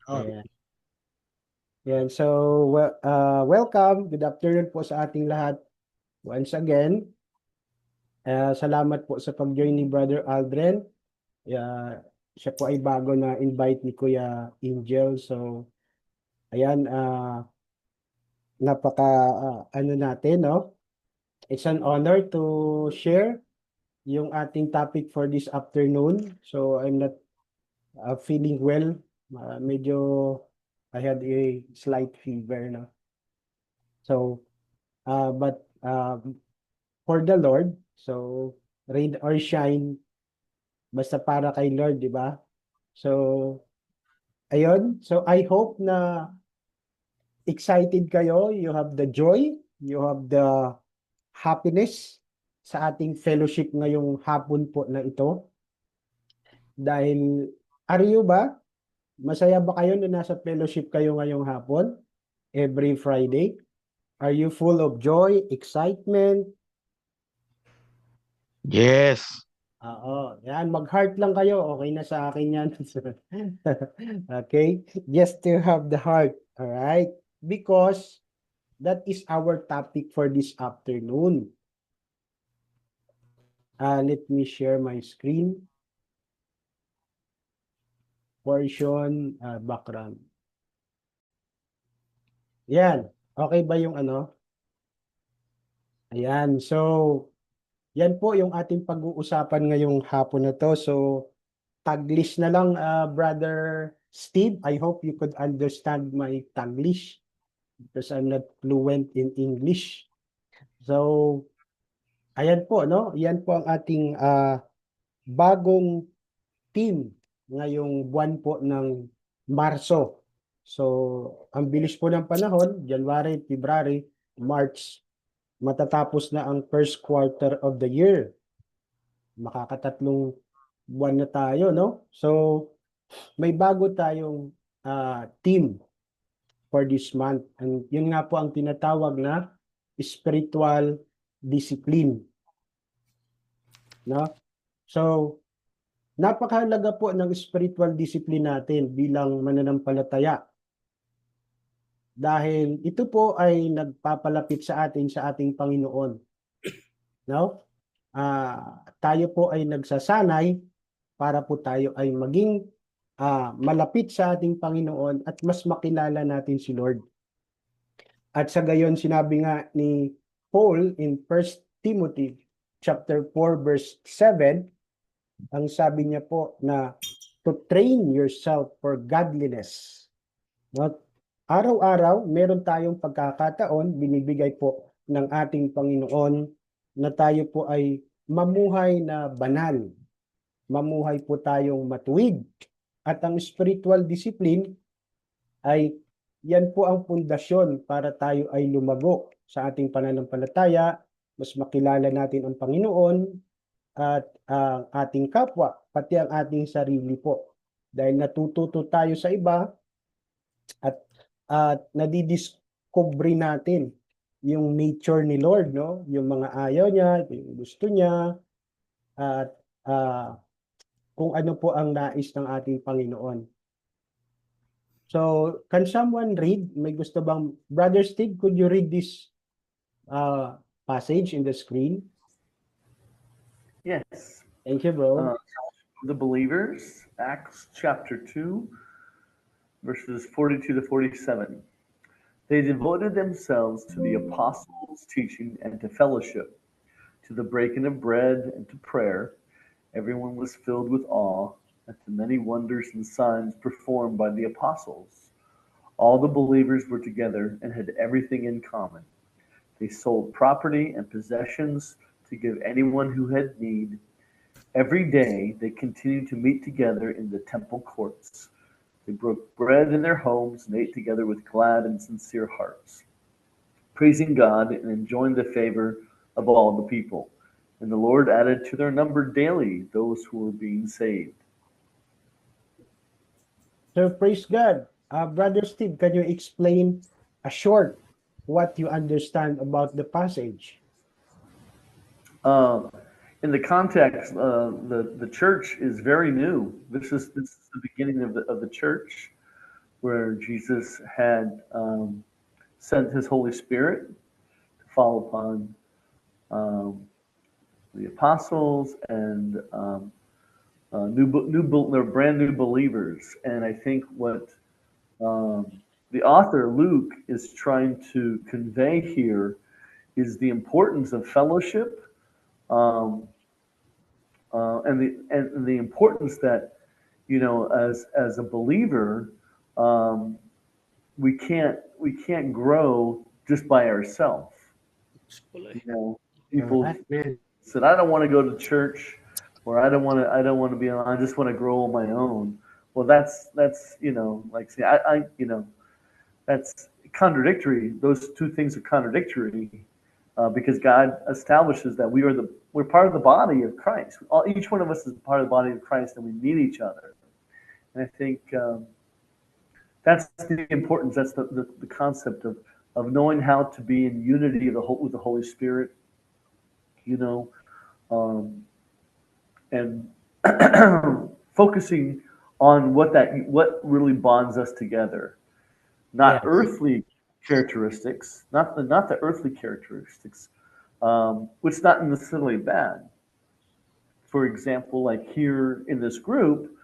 Ayan. Yan. So, welcome. Good afternoon po sa ating lahat. Once again, salamat po sa pag-join ni Brother Aldren. Siya po ay bago na invite ni Kuya Angel. So, ayan, napaka ano natin, no? It's an honor to share yung ating topic for this afternoon. So, I'm not feeling well. Medyo I had a slight fever, no? So, but for the Lord, so rain or shine, basta para kay Lord, di ba? So, ayun. So, I hope na excited kayo. You have the joy, you have the happiness sa ating fellowship ngayong hapon po na ito. Dahil, are you ba? Masaya ba kayo na nasa fellowship kayo ngayong hapon? Every Friday? Are you full of joy, excitement? Yes. Oo, yan. Mag-heart lang kayo. Okay na sa akin yan. Okay? Just to have the heart. Alright? Because that is our topic for this afternoon. Let me share my screen. Portion, background. Yan. Okay ba yung ano? Ayan. So, yan po yung ating pag-uusapan ngayong hapon na to. So, Taglish na lang, Brother Steve. I hope you could understand my Taglish because I'm not fluent in English. So, ayan po, no? Yan po ang ating bagong team ngayong buwan po ng Marso. So, ang bilis po ng panahon, January, February, March, matatapos na ang first quarter of the year. Makakatatlong buwan na tayo, no? So, may bago tayong team for this month. And yun nga po ang tinatawag na spiritual discipline. No? So, napakahalaga po ng spiritual discipline natin bilang mananampalataya. Dahil ito po ay nagpapalapit sa ating Panginoon. No? Tayo po ay nagsasanay para po tayo ay maging malapit sa ating Panginoon at mas makilala natin si Lord. At sa gayon, sinabi nga ni Paul in 1 Timothy chapter 4 verse 7, ang sabi niya po na to train yourself for godliness. No? Araw-araw, meron tayong pagkakataon, binibigay po ng ating Panginoon na tayo po ay mamuhay na banal. Mamuhay po tayong matuwid. At ang spiritual discipline ay yan po ang pundasyon para tayo ay lumago sa ating pananampalataya, mas makilala natin ang Panginoon at ang ating kapwa, pati ang ating sarili po. Dahil natututo tayo sa iba at nadidiscover natin yung nature ni Lord, no? Yung mga ayaw niya, yung gusto niya, at kung ano po ang nais ng ating Panginoon. So, can someone read? May gusto bang, Brother Steve, could you read this passage in the screen? Yes. Thank you, bro. The believers, Acts chapter 2, verses 42 to 47. They devoted themselves to the apostles' teaching and to fellowship, to the breaking of bread and to prayer. Everyone was filled with awe at the many wonders and signs performed by the apostles. All the believers were together and had everything in common. They sold property and possessions to give anyone who had need. Every day they continued to meet together in the temple courts. They broke bread in their homes and ate together with glad and sincere hearts, praising God and enjoying the favor of all the people. And the Lord added to their number daily those who were being saved. So, praise God. Brother Steve, can you explain a short what you understand about the passage? In the context, the church is very new. This is the beginning of the church. where Jesus had sent his Holy Spirit to fall upon the apostles and they're brand new believers. And I think what the author Luke is trying to convey here is the importance of fellowship, um, and the importance that, you know, as a believer, um, we can't grow just by ourselves. You know, people Amen. said, I don't want to go to church, or I don't want to be on. I just want to grow on my own. Well, that's you know, like, see, I you know, that's contradictory. Those two things are contradictory, because God establishes that we're part of the body of Christ. Each one of us is part of the body of Christ, and we need each other. And I think that's the importance. That's the concept of knowing how to be in unity with the Holy Spirit. You know, um, and focusing on what really bonds us together, not Yes. earthly characteristics, not the earthly characteristics, which is not necessarily bad. For example, like here in this group,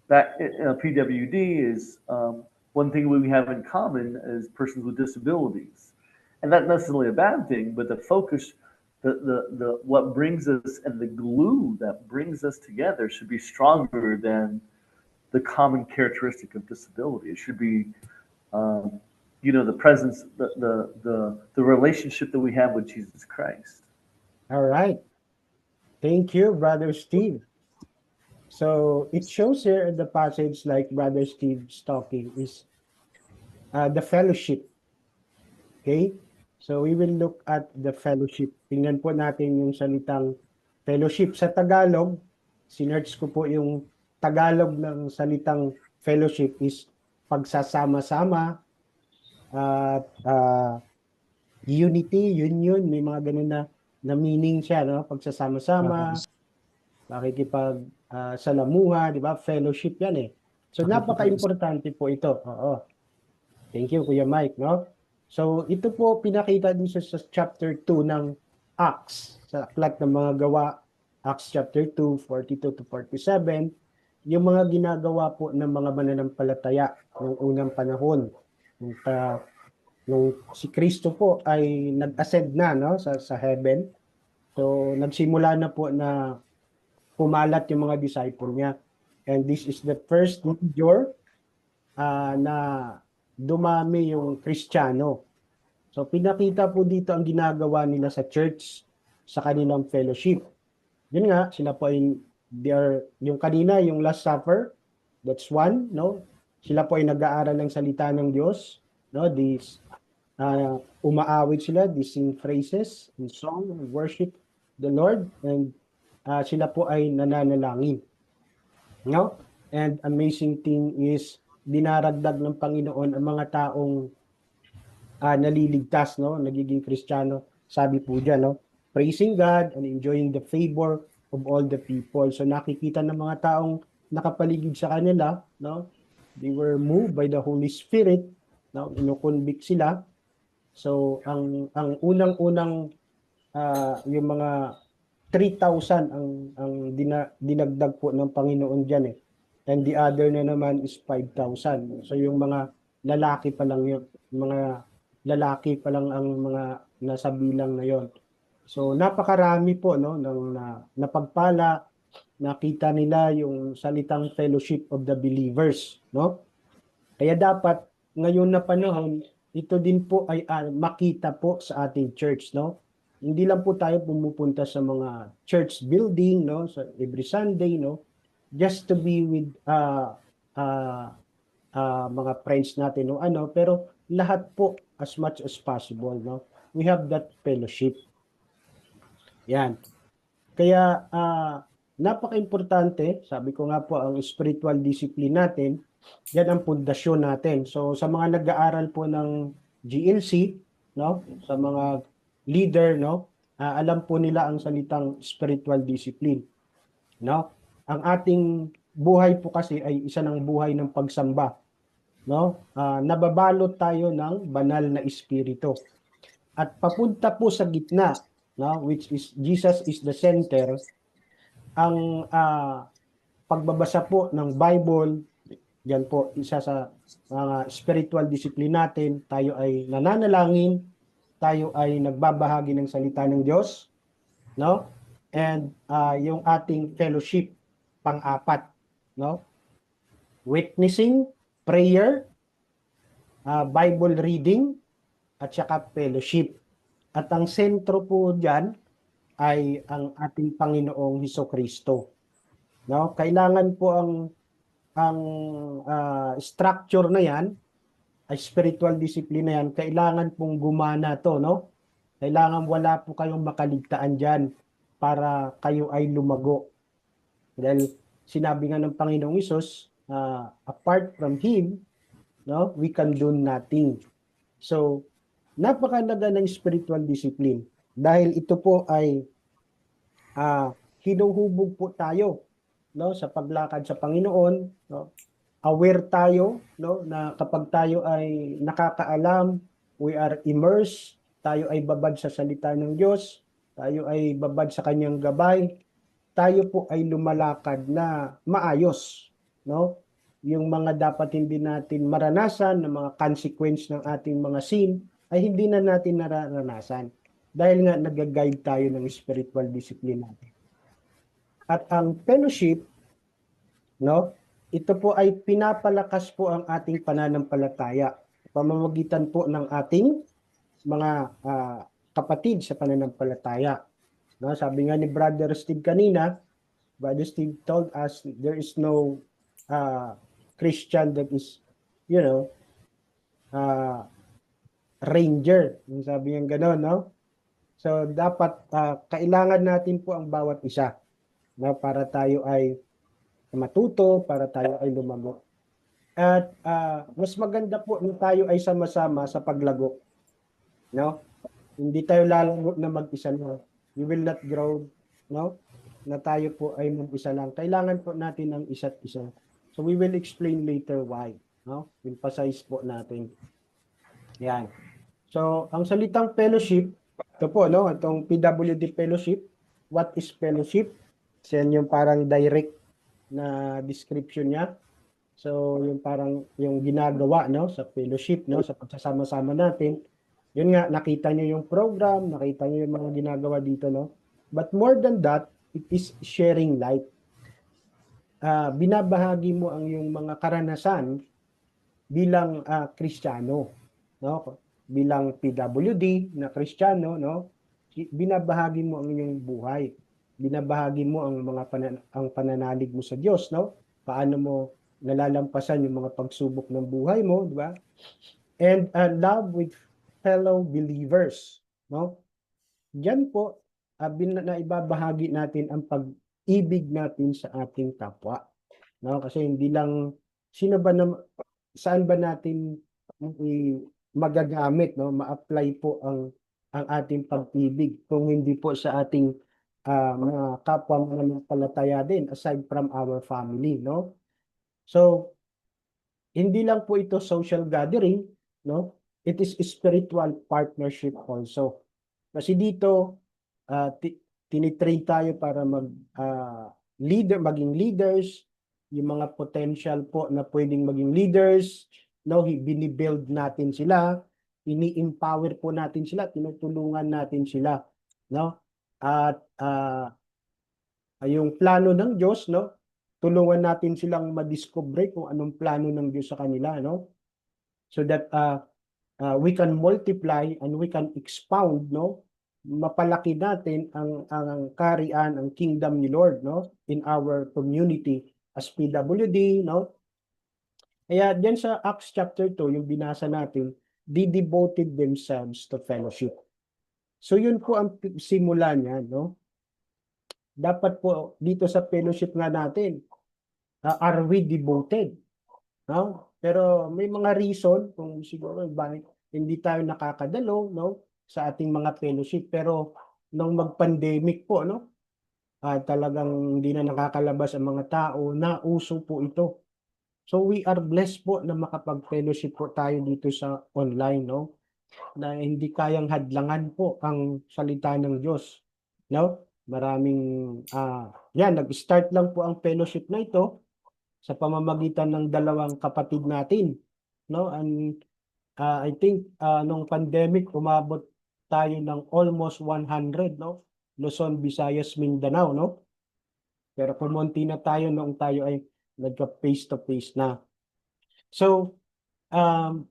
that PWD is, one thing we have in common as persons with disabilities, and not necessarily a bad thing, but the focus, the what brings us and the glue that brings us together should be stronger than the common characteristic of disability. It should be, um, you know, the presence, the relationship that we have with Jesus Christ. All right. Thank you, Brother Steve. So it shows here in the passage, like Brother Steve's talking, is the fellowship. Okay? So we will look at the fellowship. Tingnan po natin yung salitang fellowship. Sa Tagalog, sinerch ko po yung Tagalog ng salitang fellowship is pagsasama-sama at unity, union, may mga ganun na meaning siya, no? Pagsasama-sama, pakikipag salamuha, di ba? Fellowship yan eh. So napaka-importante po ito. Oo. Thank you, Kuya Mike, no? So ito po pinakita din sa chapter 2 ng Acts, sa aklat ng mga gawa, Acts chapter 2, 42 to 47, yung mga ginagawa po ng mga mananampalataya ng unang panahon. Nung si Kristo po ay nag-ascend na, no, sa heaven. So nagsimula na po na pumalat yung mga disciple niya. And this is the first major na dumami yung Kristiyano. So pinakita po dito ang ginagawa nila sa church, sa kanilang fellowship. Yun nga, sila po ay yung kanina, yung Last Supper, that's one, no? Sila po ay nag-aaral ng salita ng Diyos, no? Umaawit sila, they sing phrases and song, worship the Lord, and sila po ay nananalangin. No? And amazing thing is, dinaragdag ng Panginoon ang mga taong naliligtas, no? Nagiging Kristiyano. Sabi po dyan, no? Praising God and enjoying the favor of all the people. So nakikita ng mga taong nakapaligid sa kanila, no? They were moved by the Holy Spirit, no? Ino-convict sila. So ang unang-unang yung mga 3,000 ang dinagdag po ng Panginoon diyan eh. And the other na naman is 5,000. So yung mga lalaki pa lang yun, mga lalaki pa lang ang mga nasa bilang na yon. So napakarami po, no, ng napagpala, nakita nila yung salitang fellowship of the believers, no? Kaya dapat ngayon na panahon, ito din po ay makita po sa ating church, no? Hindi lang po tayo pumupunta sa mga church building, no, sa every Sunday, no, just to be with mga friends natin, no, ano, pero lahat po as much as possible, no, we have that fellowship. Yan. Kaya napaka-importante, sabi ko nga po, ang spiritual discipline natin, yan ang pundasyon natin. So sa mga nag-aaral po ng GLC, no, sa mga leader, no, alam po nila ang salitang spiritual discipline, no? Ang ating buhay po kasi ay isa ng buhay ng pagsamba. no? Nababalot tayo ng banal na espiritu. At papunta po sa gitna, no, which is Jesus is the center, ang pagbabasa po ng Bible, yan po isa sa mga spiritual discipline natin. Tayo ay nananalangin, tayo ay nagbabahagi ng salita ng Diyos, no? And yung ating fellowship, pang-apat, no? Witnessing, prayer, Bible reading, at saka fellowship. At ang sentro po diyan ay ang ating Panginoong Hesukristo. No? Kailangan po ang structure na 'yan, ay spiritual discipline na 'yan, kailangan pong gumana 'to, no? Kailangan wala po kayong makaligtaan diyan para kayo ay lumago. Dahil sinabi nga ng Panginoong Hesus, apart from Him, no, we can do nothing. So, napakalaga ng spiritual discipline dahil ito po ay hinuhubog po tayo, no, sa paglakad sa Panginoon, no? Aware tayo, no, na kapag tayo ay nakakaalam, we are immersed, tayo ay babad sa salita ng Diyos, tayo ay babad sa kanyang gabay, tayo po ay lumalakad na maayos, no? Yung mga dapat hindi natin maranasan, ng mga consequence ng ating mga sin, ay hindi na natin nararanasan. Dahil nga nag-guide tayo ng spiritual discipline natin. At ang fellowship, no, ito po ay pinapalakas po ang ating pananampalataya. Pamamagitan po ng ating mga kapatid sa pananampalataya. No, sabi nga ni Brother Steve kanina, Brother Steve told us there is no Christian that is, you know, ranger. Yung sabi niya gano'n, no? So, dapat kailangan natin po ang bawat isa, no? Para tayo ay matuto, para tayo ay lumago. At mas maganda po na tayo ay sama-sama sa paglago. No? Hindi tayo lalago na mag-isa lang. We will not grow, no? Na tayo po ay mag-isa lang. Kailangan po natin ang isa't isa. So we will explain later why, no? Emphasize po natin. Yan. So ang salitang fellowship, ito po, no? Itong PWD fellowship. What is fellowship? Yan yung parang direct na description niya. So yung parang yung ginagawa, no, sa fellowship, no, sa pagsasama-sama natin. Yun nga, nakita niyo yung program, nakita niyo yung mga ginagawa dito, no? But more than that, it is sharing life. Binabahagi mo ang iyong mga karanasan bilang Kristiyano, no? Bilang PWD na Kristiyano, no? Binabahagi mo ang iyong buhay. Binabahagi mo ang mga ang pananalig mo sa Diyos, no? Paano mo nalalampasan yung mga pagsubok ng buhay mo, di ba? And love with fellow believers, no? Diyan po na ibabahagi natin ang pag-ibig natin sa ating kapwa, no? Kasi hindi lang sino ba na saan ba natin magagamit, no? Ma-apply po ang ating pag-ibig kung hindi po sa ating mga kapwa mananampalataya din aside from our family, no? So hindi lang po ito social gathering, no? It is spiritual partnership also. Kasi dito, tinitrain tayo para maging leaders, yung mga potential po na pwedeng maging leaders, no? Binibuild natin sila, ini-empower po natin sila, tinutulungan natin sila, no? At yung plano ng Diyos, no? Tulungan natin silang madiscover kung anong plano ng Diyos sa kanila, no? So that we can multiply and we can expound, no? Mapalaki natin ang kaharian, ang kingdom ni Lord, no? In our community as PWD, no? Kaya diyan sa Acts chapter 2, yung binasa natin, they devoted themselves to fellowship. So yun po ang simula niya, no? Dapat po dito sa fellowship nga natin, are we devoted? No? Pero may mga reason kung siguro bakit hindi tayo nakakadalo, no, sa ating mga fellowship. Pero nung mag-pandemic po, no, talagang hindi na nakakalabas ang mga tao, nauso po ito. So we are blessed po na makapag-fellowship po tayo dito sa online, no? Na hindi kayang hadlangan po ang salita ng Diyos, no? Maraming yan, nag-start lang po ang fellowship na ito sa pamamagitan ng dalawang kapatid natin, no? And I think nung pandemic umabot tayo ng almost 100, no? Luzon, Visayas, Mindanao, no? Pero kumonti na tayo noong tayo ay nagka face to face na. So, um,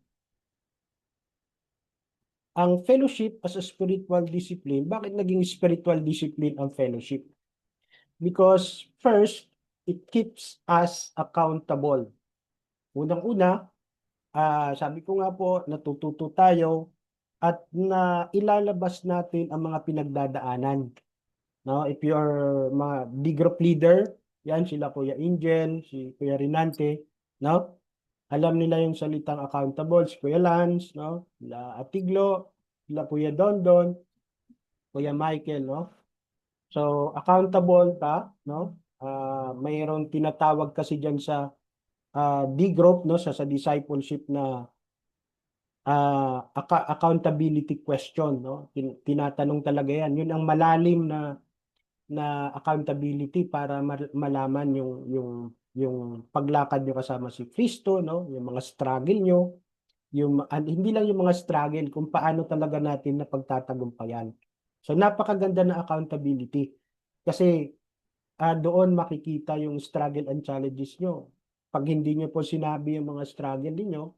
ang fellowship as a spiritual discipline, bakit naging spiritual discipline ang fellowship? Because first, it keeps us accountable. Unang-una, sabi ko nga po, natututo tayo at na ilalabas natin ang mga pinagdadaanan. No? If you are mga D group leader, yan sila Kuya Angel, si Kuya Rinante, no? Alam nila yung salitang accountable, si Kuya Lance, no? Sila Atiglo, sila Kuya Dondon, Kuya Michael, no? So, accountable ka, no? Mayroong tinatawag kasi diyan sa D group, no? Sa discipleship na accountability question, no? Tinatanong talaga yan. Yun ang malalim na accountability para malaman yung paglakad nyo kasama si Kristo, no? Yung mga struggle nyo, hindi lang yung mga struggle, kung paano talaga natin na pagtatagumpayan. So napakaganda na accountability kasi doon makikita yung struggle and challenges nyo. Pag hindi nyo po sinabi yung mga struggle niyo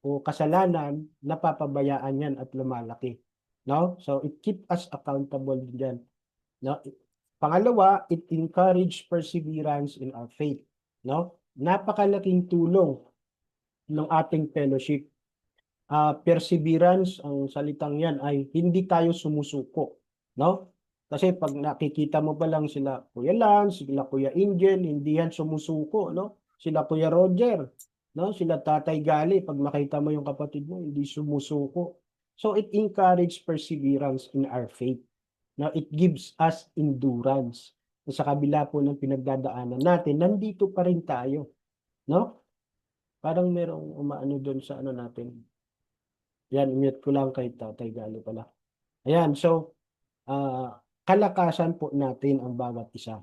o kasalanan, napapabayaan yan at lumalaki. No? So it keep us accountable din. No? Pangalawa, it encourage perseverance in our faith. No? Napakalaking tulong ng ating fellowship. Perseverance, ang salitang yan ay hindi tayo sumusuko. No? Kasi pag nakikita mo pa lang sila Kuya Lance, sila Kuya Angel, hindi yan sumusuko. No? Sila Kuya Roger, no? Sila Tatay Gali, pag makita mo yung kapatid mo, hindi sumusuko. So it encourages perseverance in our faith. Now, it gives us endurance. Sa kabila po ng pinagdadaanan natin, nandito pa rin tayo. No? Parang merong umaano doon sa ano natin. Yan, mute ko lang kay Tatay Gali pala. Ayan, so, kalakasan po natin ang bawat isa.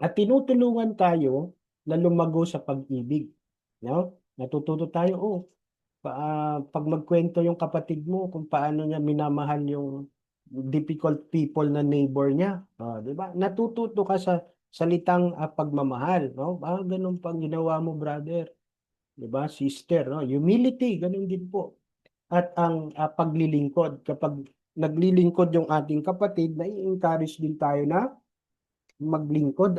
At tinutulungan tayo na lumago sa pag-ibig. No? Natututo tayo, pag magkwento yung kapatid mo kung paano niya minamahal yung difficult people na neighbor niya. Di ba? Natututo ka sa salitang pagmamahal. No? Ganun pang ginawa mo, brother. Di ba? Sister. No? Humility, ganun din po. At ang paglilingkod. Kapag naglilingkod yung ating kapatid, nai-encourage din tayo na maglingkod.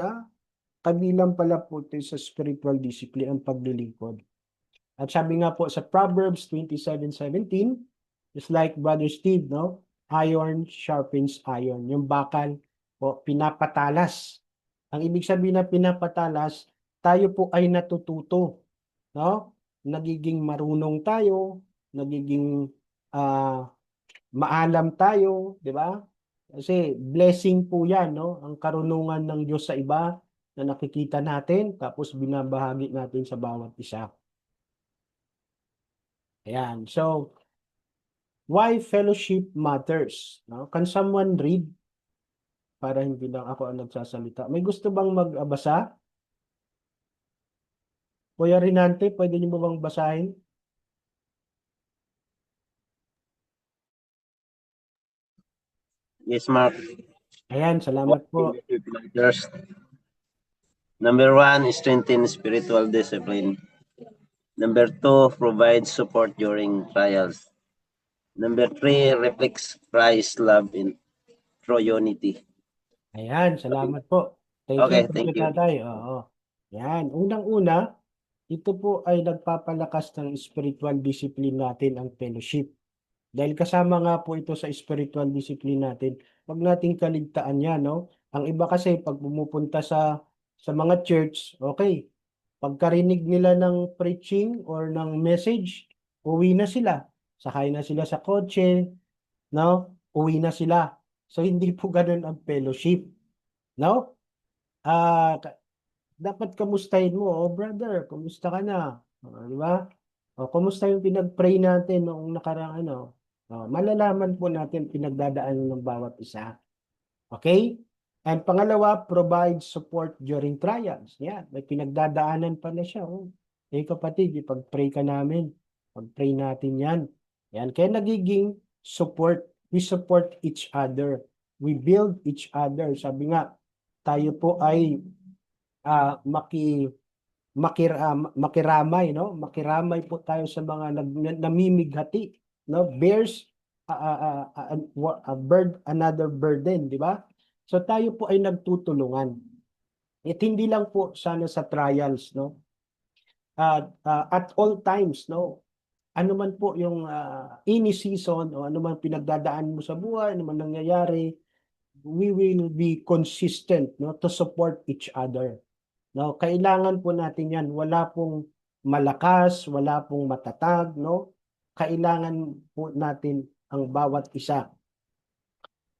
Kabilang pala po ito sa spiritual discipline ang paglilingkod. At sabi nga po sa Proverbs 27:17, just like Brother Steve, no? Iron sharpens iron. Yung bakal po, pinapatalas. Ang ibig sabihin na pinapatalas, tayo po ay natututo. No? Nagiging marunong tayo, nagiging maalam tayo, di ba? Kasi blessing po yan, no? Ang karunungan ng Diyos sa iba na nakikita natin, tapos binabahagi natin sa bawat isa. Ayan. So, why fellowship matters? No? Can someone read? Para hindi lang ako ang nagsasalita. May gusto bang magbasa? Kuya Rinante, pwede niyo ba bang basahin? Yes, Mark. Ayan, salamat po. Number 1, strengthen spiritual discipline. Number 2, provide support during trials. Number 3, reflects Christ's love in true unity. Ayan, salamat po. Thank you, Tatay. Oo. Ayan, unang-una, ito po ay nagpapalakas ng spiritual discipline natin ang fellowship. Dahil kasama nga po ito sa spiritual discipline natin, wag nating kaligtaan yan, no? Ang iba kasi pag pumupunta sa mga church, okay, pagkarinig nila ng preaching or ng message, uwi na sila. Sakay na sila sa kotse, no? Uwi na sila. So hindi po ganun ang fellowship, no? dapat kamustahin mo, oh brother, kumusta ka na? Di ba? O, kumusta yung pinag-pray natin noong nakarang ano? Malalaman po natin pinagdadaanan ng bawat isa. Okay? And pangalawa, provide support during trials. Yan, may pinagdadaanan pala siya. Oh. Kapatid, ipag-pray ka namin. Pag-pray natin yan. Yan, kaya nagiging support. We support each other. We build each other. Sabi nga, tayo po ay makiramay, no? Makiramay po tayo sa mga namimighati, no? Bears a another burden, di ba? So tayo po ay nagtutulungan. At hindi lang po sana sa trials, no? At all times, no? Ano man po yung any season o ano man pinagdadaan mo sa buhay, ano man nangyayari, we will be consistent, no, to support each other. No, kailangan po natin 'yan. Wala pong malakas, wala pong matatag, no? Kailangan po natin ang bawat isa.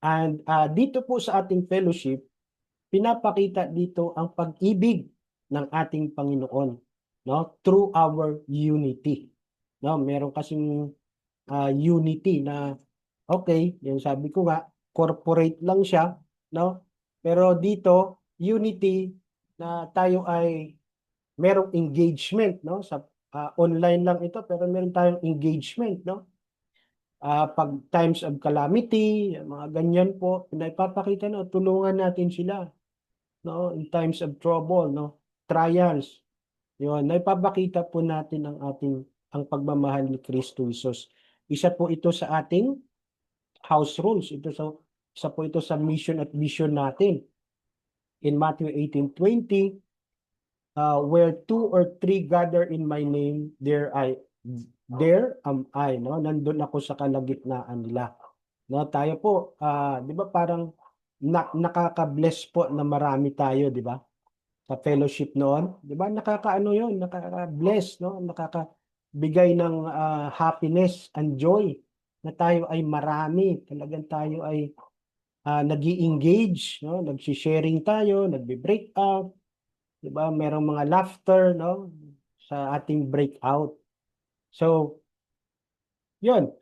And dito po sa ating fellowship, pinapakita dito ang pag-ibig ng ating Panginoon, no? Through our unity. No, meron kasing unity na okay, yung sabi ko nga, corporate lang siya, no? Pero dito, unity na tayo ay merong engagement, no? Sa online lang ito, pero meron tayong engagement, no? Pag times of calamity, mga ganyan po, naipapakita, no? Tulungan natin sila, no? In times of trouble, no? Trials. Yun, naipapakita po natin ang pagmamahal ni Kristo Jesus. Isa po ito sa ating house rules. Isa po ito sa mission at vision natin. In Matthew 18:20, where 2 or 3 gather in my name, there am I, no? Nandun ako sa kalagitnaan nila. No, tayo po, 'di ba parang nakaka-bless po na marami tayo, 'di ba? Sa fellowship noon, 'di ba? Nakakaano 'yon, nakaka-bless, no? Nakakabigay ng happiness and joy na tayo ay marami. Talagang tayo ay nag-i-engage, no? Nagsi-sharing tayo, nagbe-break out, 'di ba? Merong mga laughter, no? Sa ating breakout. So, 'yun.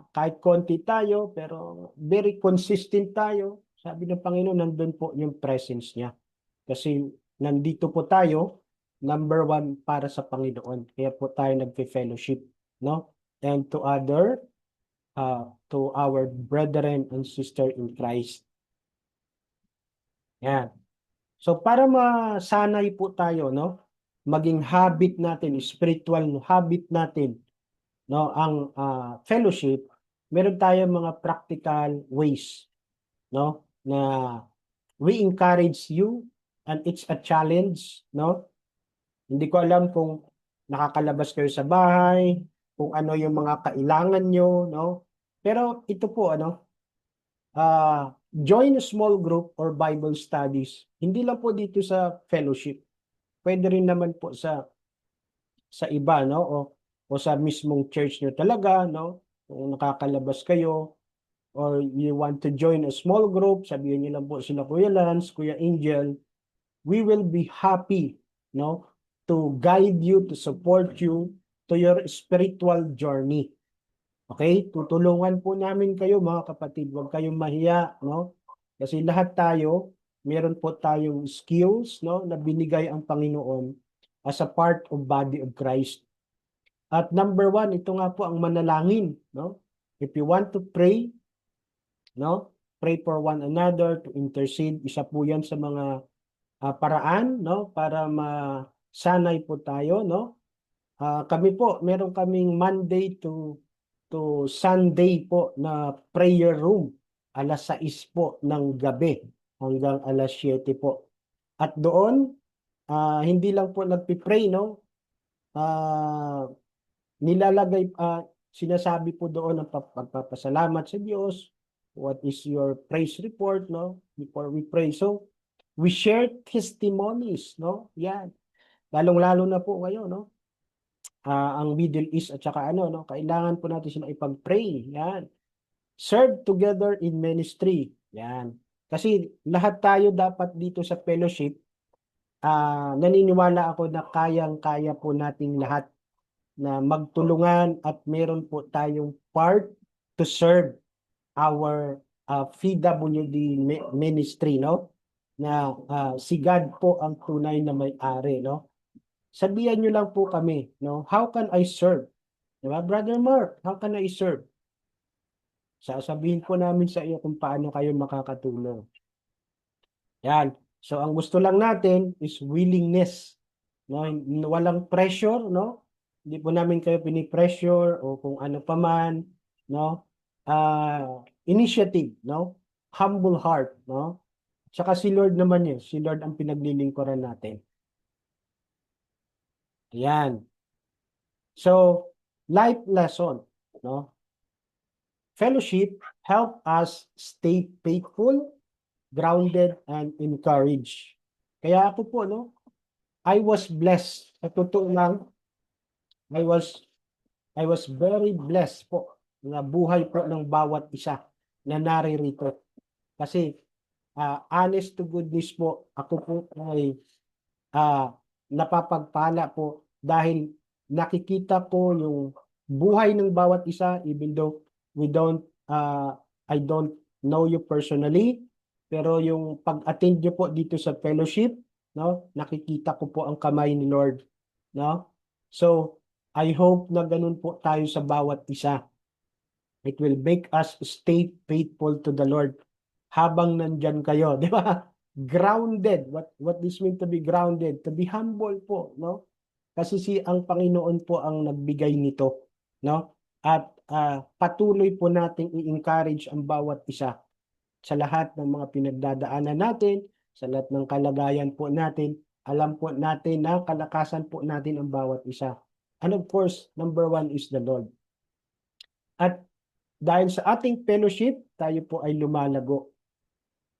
Kahit konti tayo, pero very consistent tayo. Sabi ng Panginoon, nandun po yung presence niya. Kasi nandito po tayo, number 1 para sa Panginoon. Kaya po tayo nagfe-fellowship, no? And to our brethren and sister in Christ. Yan. So para masanay po tayo, no? Maging habit natin, spiritual habit natin, no, ang fellowship, meron tayong mga practical ways, no, na we encourage you, and it's a challenge, no? Hindi ko alam kung nakakalabas kayo sa bahay, kung ano yung mga kailangan nyo, no? Pero ito po, join a small group or Bible studies. Hindi lang po dito sa fellowship. Pwede rin naman po sa iba, no? O sa mismong church nyo talaga, no? Kung nakakalabas kayo, or you want to join a small group, sabihin niyo lang po sila Kuya Lance, Kuya Angel, we will be happy, no, to guide you, to support you to your spiritual journey. Okay? Tutulungan po namin kayo mga kapatid. Huwag kayong mahiya, no? Kasi lahat tayo, meron po tayong skills, no, na binigay ang Panginoon as a part of body of Christ. At number 1, ito nga po ang manalangin, no? If you want to pray, no, pray for one another, to intercede. Isa po 'yan sa mga paraan, no, para masanay po tayo, no? Kami po, meron kaming Monday to Sunday po na prayer room, 6:00 po ng gabi hanggang 7:00 po. At doon, hindi lang po nagpi-pray, no? Nilalagay, sinasabi po doon ang pagpapasalamat sa Diyos. What is your praise report, no? Before we pray. So, we share testimonies, no? Yan. Lalong-lalo na po ngayon, no? Ang Middle East at saka no? Kailangan po natin sila ipag-pray. Yan. Serve together in ministry. Yan. Kasi lahat tayo dapat dito sa fellowship naniniwala ako na kayang-kaya po nating lahat na magtulungan at meron po tayong part to serve our PWD ministry, no? Na si God po ang tunay na may-ari, no? Sabihan nyo lang po kami, no? How can I serve? Diba, Brother Mark, how can I serve? Sasabihin po namin sa iyo kung paano kayo makakatulong. Yan. So, ang gusto lang natin is willingness. No? Walang pressure, no? Hindi po namin kayo pinipressure o kung ano pa man, no? Initiative, no? Humble heart, no? Tsaka si Lord naman yun. Si Lord ang pinaglilingkuran natin. Ayan. So, life lesson, no? Fellowship help us stay faithful, grounded, and encouraged. Kaya ako po, no? I was blessed. Sa totoo lang, I was very blessed po na buhay po ng bawat isa na naririto. Kasi honest to goodness po, ako po ay napapagpala po dahil nakikita ko yung buhay ng bawat isa even though I don't know you personally, pero yung pag-attend nyo po dito sa fellowship, no, nakikita ko po ang kamay ni Lord, no? So, I hope na ganun po tayo sa bawat isa. It will make us stay faithful to the Lord habang nandyan kayo, di ba? Grounded. What this mean to be grounded? To be humble po, no? Kasi ang Panginoon po ang nagbigay nito, no? At patuloy po nating i-encourage ang bawat isa sa lahat ng mga pinagdadaanan natin, sa lahat ng kalagayan po natin. Alam po natin na kalakasan po natin ang bawat isa. And of course, number one is the Lord. At dahil sa ating fellowship, tayo po ay lumalago.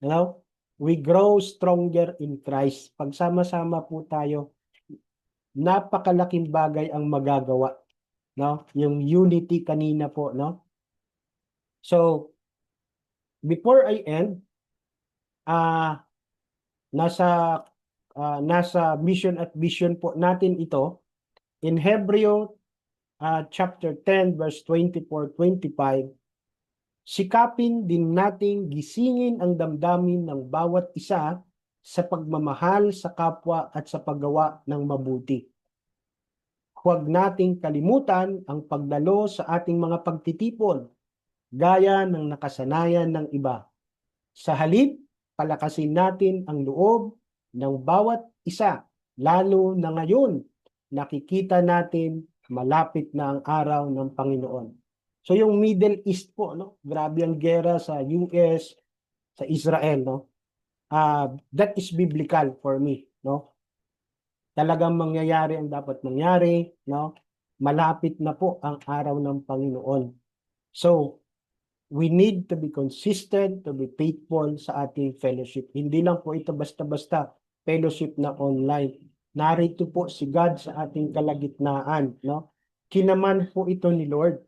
You know? We grow stronger in Christ. Pagsama-sama po tayo, napakalaking bagay ang magagawa. No? Yung unity kanina po, no? So, before I end, nasa mission at vision po natin ito in Hebreo chapter 10 verse 24-25. Sikapin din nating gisingin ang damdamin ng bawat isa sa pagmamahal sa kapwa at sa paggawa ng mabuti. Huwag nating kalimutan ang pagdalo sa ating mga pagtitipon, gaya ng nakasanayan ng iba. Sa halip, palakasin natin ang loob ng bawat isa, lalo na ngayon, nakikita natin malapit na ang araw ng Panginoon. So yung Middle East po, no? Grabe ang gera sa US, sa Israel, no? That is biblical for me, no? Talagang mangyayari ang dapat mangyari, no? Malapit na po ang araw ng Panginoon. So, we need to be consistent, to be faithful sa ating fellowship. Hindi lang po ito basta-basta fellowship na online. Narito po si God sa ating kalagitnaan, no? Kinaman po ito ni Lord,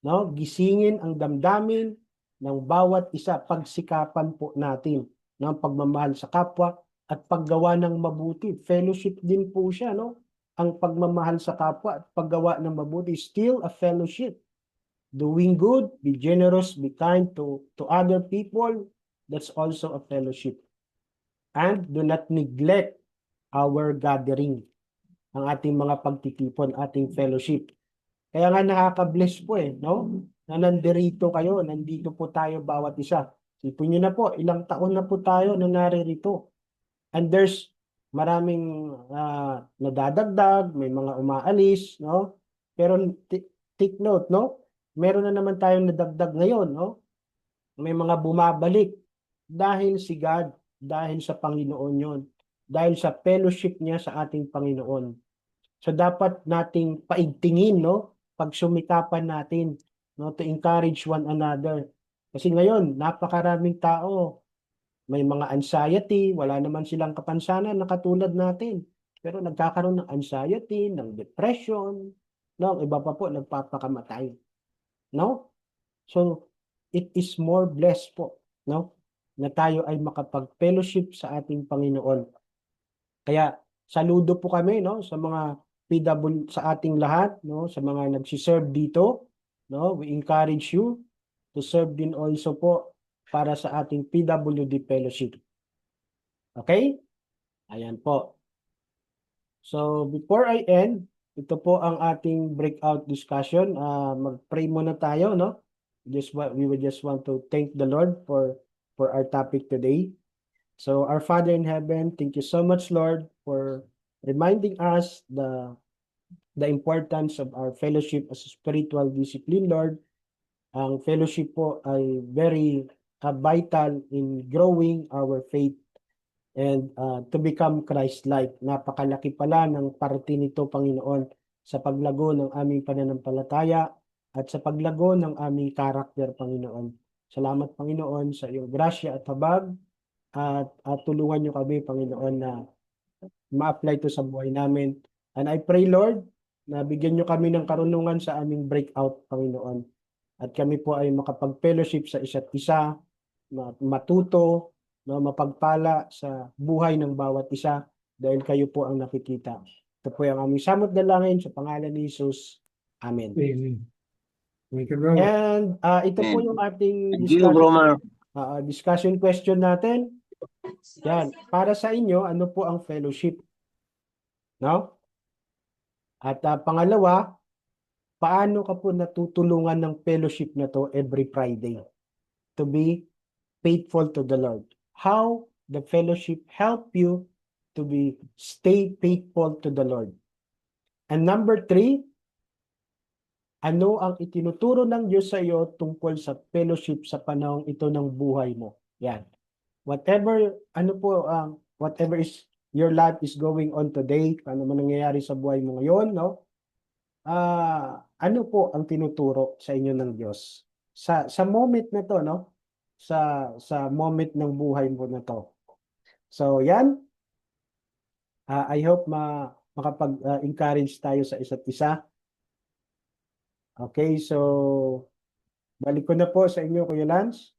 no? Gisingin ang damdamin ng bawat isa, pagsikapan po natin ng pagmamahal sa kapwa at paggawa ng mabuti. Fellowship din po siya, no? Ang pagmamahal sa kapwa at paggawa ng mabuti, still a fellowship. Doing good, be generous, be kind to other people, that's also a fellowship. And do not neglect our gathering, ang ating mga pagtitipon, ating fellowship. Kaya nga nakaka-bless po no? Na nandirito kayo, nandito po tayo bawat isa. Sipin nyo na po, ilang taon na po tayo na naririto. And there's maraming nadadagdag, may mga umaalis, no? Pero take note, no? Meron na naman tayong nadagdag ngayon, no? May mga bumabalik dahil si God, dahil sa Panginoon yon, dahil sa fellowship niya sa ating Panginoon. So dapat nating paigtingin, no? Pagsumikapan natin, no, to encourage one another. Kasi ngayon, napakaraming tao, may mga anxiety, wala naman silang kapansanan na katulad natin. Pero nagkakaroon ng anxiety, ng depression, no, iba pa po nagpapakamatay. No? So, it is more blessed po, no? Na tayo ay makapag-fellowship sa ating Panginoon. Kaya saludo po kami, no, sa mga PW, sa ating lahat, no, sa mga nagsiserve dito, no. We encourage you to serve din also po para sa ating PWD fellowship. Okay? Ayan po. So before I end, ito po ang ating breakout discussion. Mag-pray muna tayo, no? We would just want to thank the Lord for our topic today. So our Father in heaven, thank you so much, Lord, for reminding us the importance of our fellowship as a spiritual discipline, Lord. Ang fellowship po ay very vital in growing our faith and to become Christ-like. Napakalaki pala ng parte nito, Panginoon, sa paglago ng aming pananampalataya at sa paglago ng aming karakter, Panginoon. Salamat, Panginoon, sa iyong grasya at habag at tulungan niyo kami, Panginoon, na ma-apply ito sa buhay namin. And I pray, Lord, na bigyan niyo kami ng karunungan sa aming breakout, Panginoon. At kami po ay makapag-fellowship sa isa't isa, matuto, no, mapagpala sa buhay ng bawat isa dahil kayo po ang nakikita. Ito po ang aming samot dalangin sa pangalan ni Jesus. Amen. Amen. Thank you, bro. And ito po Amen. yung ating Thank you, Bro Mar. discussion question natin. Yan, para sa inyo, ano po ang fellowship? No? At pangalawa, paano ka po natutulungan ng fellowship na to every Friday to be faithful to the Lord? How the fellowship help you to stay faithful to the Lord? And number 3, ano ang itinuturo ng Diyos sa iyo tungkol sa fellowship sa panahong ito ng buhay mo? Yan. Whatever is your life is going on today, ano man nangyayari sa buhay mo ngayon, no? Ano po ang tinuturo sa inyo ng Diyos sa moment na to, no? Sa moment ng buhay mo na to. So yan, I hope makapag-encourage tayo sa isa't isa. Okay, so balik ko na po sa inyo, Kuya Lance.